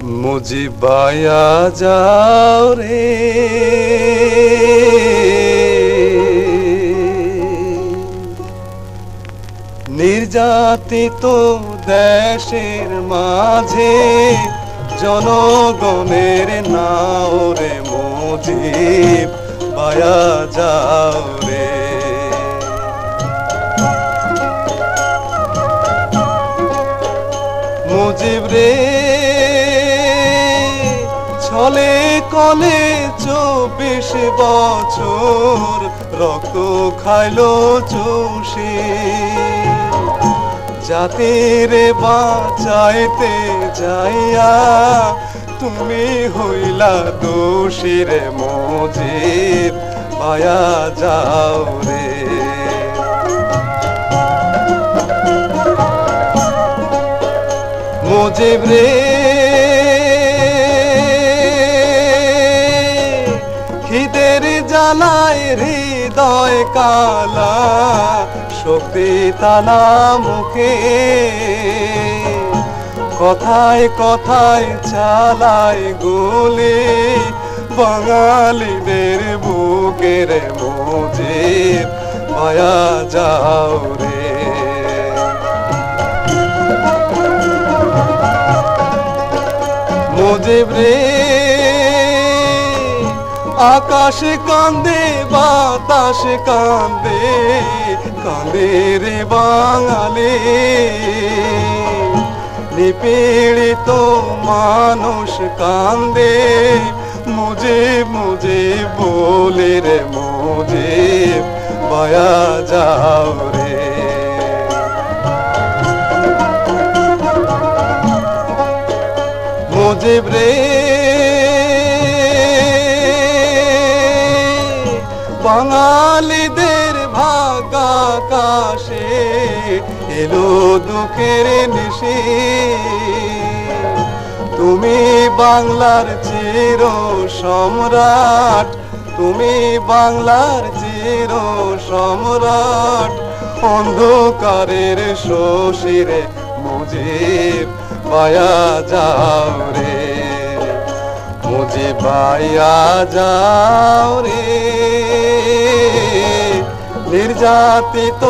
মুজিবায়া যাও রে, নির্যাতিত দেশের মাঝে জনগণের নাও রে মুজিব বায়া যাও রে। মুজিব রে ছলে কলে 24 বছর রক্ত খাইলো চুষে, জাতির বাঁচাইতে যাইয়া তুমি হইলা দোষী রে মুজিব বায়া যাও রে। মুজিব রে খিদের জ্বালায় হৃদয় কালা, শক্তি তালা মুখে কথায় কথায় চালায় গুলি বাঙালিদের বুকের মুজিব বায়া যাও রে। মুজিব রে আকাশ কান্দে বাতাস কান্দে, কান্দে রে বাঙালি নিপীড়িত মানুষ কান্দে, মুজিব মুজিব বলে রে মুজিব বায়া যাও রে। মুজিব রে বাঙালিদের ভাগ আকাশে এলো দুঃখের নিশি, তুমি বাংলার চির সম্রাট, তুমি বাংলার চির সম্রাট, অন্ধকারের শশীরে মুজিব বায়া যাও রে। মুজিব বায়া যাও রে, নির্যাতিত